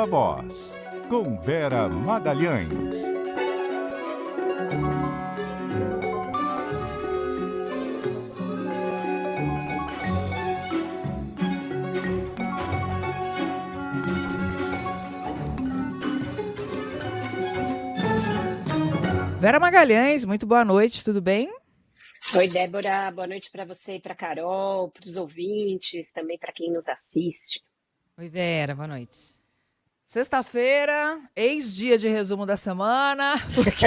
Viva Voz, com Vera Magalhães. Vera Magalhães, muito boa noite, tudo bem? Oi, Débora, boa noite para você e para Carol, para os ouvintes, também para quem nos assiste. Oi, Vera, boa noite. Sexta-feira, ex-dia de resumo da semana, porque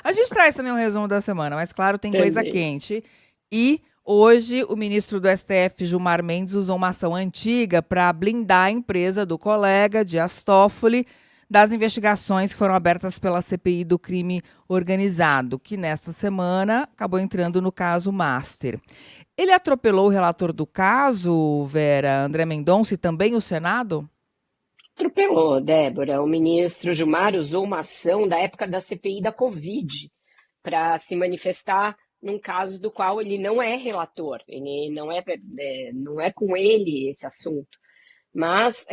a gente traz também um resumo da semana, mas claro, tem coisa quente. E hoje o ministro do STF, Gilmar Mendes, usou uma ação antiga para blindar a empresa do colega Dias Toffoli das investigações que foram abertas pela CPI do crime organizado, que nesta semana acabou entrando no caso Master. Ele atropelou o relator do caso, Vera, André Mendonça, e também o Senado? Atropelou, Débora. O ministro Gilmar usou uma ação da época da CPI da Covid para se manifestar num caso do qual ele não é relator. Ele não é com ele esse assunto. Mas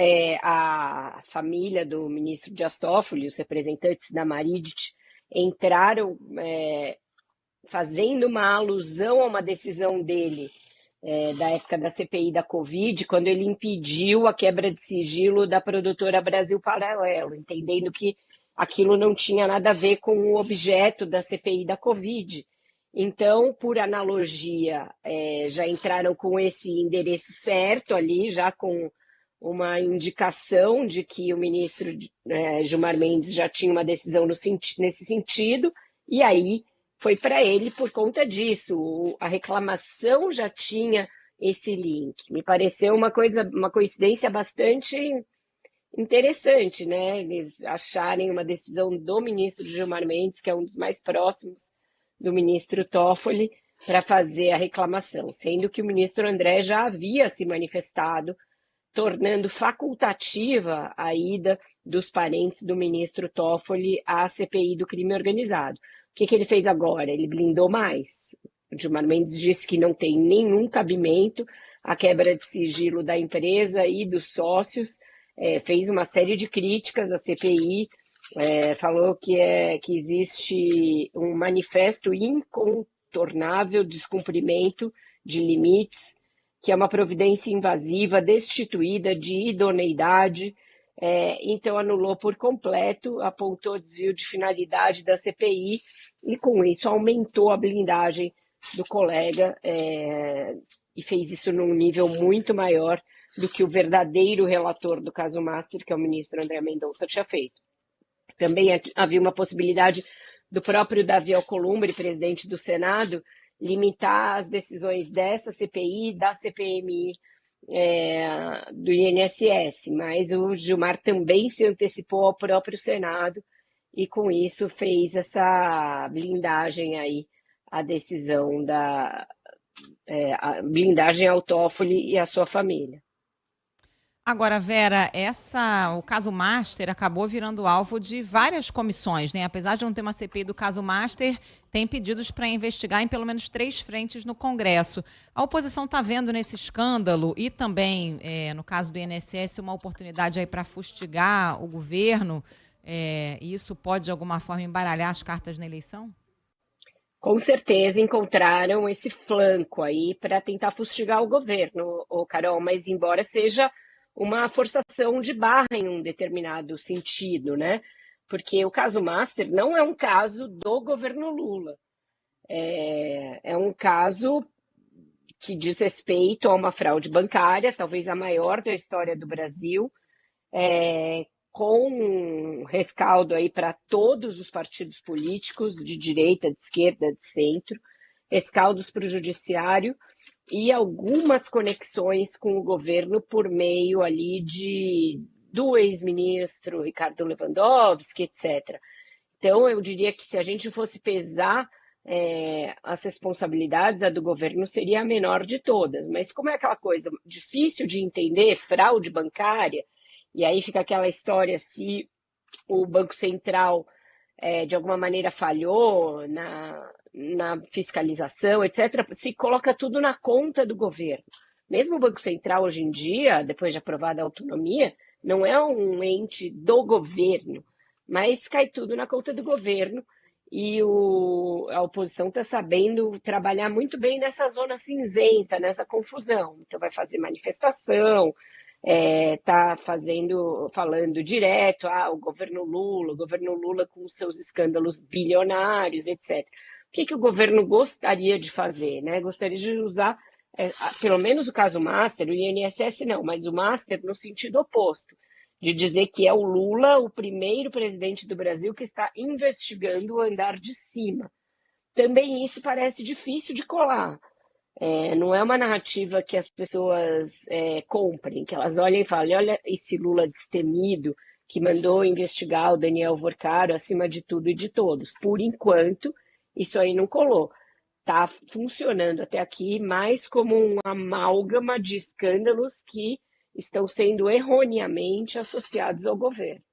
a família do ministro Dias Toffoli, os representantes da Maridet, entraram fazendo uma alusão a uma decisão dele da época da CPI da Covid, quando ele impediu a quebra de sigilo da produtora Brasil Paralelo, entendendo que aquilo não tinha nada a ver com o objeto da CPI da Covid. Então, por analogia, já entraram com esse endereço certo ali, já com uma indicação de que o ministro Gilmar Mendes já tinha uma decisão nesse sentido, e aí foi para ele por conta disso. A reclamação já tinha esse link. Me pareceu uma coincidência bastante interessante, né? Eles acharem uma decisão do ministro Gilmar Mendes, que é um dos mais próximos do ministro Toffoli, para fazer a reclamação, sendo que o ministro André já havia se manifestado, tornando facultativa a ida dos parentes do ministro Toffoli à CPI do crime organizado. O que ele fez agora? Ele blindou mais. O Gilmar Mendes disse que não tem nenhum cabimento a quebra de sigilo da empresa e dos sócios, fez uma série de críticas à CPI, falou que existe um manifesto incontornável de descumprimento de limites, que é uma providência invasiva, destituída de idoneidade, então anulou por completo, apontou desvio de finalidade da CPI e, com isso, aumentou a blindagem do colega e fez isso num nível muito maior do que o verdadeiro relator do caso Master, que é o ministro André Mendonça, tinha feito. Também havia uma possibilidade do próprio Davi Alcolumbre, presidente do Senado, limitar as decisões dessa CPI, da CPMI, do INSS, mas o Gilmar também se antecipou ao próprio Senado e, com isso, fez essa blindagem aí, a decisão a blindagem ao Toffoli e à sua família. Agora, Vera, o caso Master acabou virando alvo de várias comissões, né? Apesar de não ter uma CPI do caso Master, tem pedidos para investigar em pelo menos 3 frentes no Congresso. A oposição está vendo nesse escândalo e também, no caso do INSS, uma oportunidade aí para fustigar o governo. E isso pode, de alguma forma, embaralhar as cartas na eleição? Com certeza encontraram esse flanco aí para tentar fustigar o governo, Carol, mas embora seja uma forçação de barra em um determinado sentido, né? Porque o caso Master não é um caso do governo Lula. É um caso que diz respeito a uma fraude bancária, talvez a maior da história do Brasil, com um rescaldo aí para todos os partidos políticos, de direita, de esquerda, de centro, rescaldos para o judiciário, e algumas conexões com o governo por meio ali do ex-ministro Ricardo Lewandowski, etc. Então, eu diria que se a gente fosse pesar as responsabilidades, a do governo seria a menor de todas. Mas como é aquela coisa difícil de entender, fraude bancária, e aí fica aquela história se o Banco Central de alguma maneira falhou na fiscalização, etc., se coloca tudo na conta do governo. Mesmo o Banco Central, hoje em dia, depois de aprovada a autonomia, não é um ente do governo, mas cai tudo na conta do governo e a oposição está sabendo trabalhar muito bem nessa zona cinzenta, nessa confusão. Então vai fazer manifestação, está falando direto, o governo Lula com seus escândalos bilionários, etc. O que o governo gostaria de fazer, né? Gostaria de usar, pelo menos o caso Master, o INSS não, mas o Master no sentido oposto, de dizer que é o Lula o primeiro presidente do Brasil que está investigando o andar de cima. Também isso parece difícil de colar. Não é uma narrativa que as pessoas comprem, que elas olhem e falem, olha esse Lula destemido que mandou investigar o Daniel Vorcaro acima de tudo e de todos. Por enquanto, isso aí não colou. Está funcionando até aqui mais como um amálgama de escândalos que estão sendo erroneamente associados ao governo.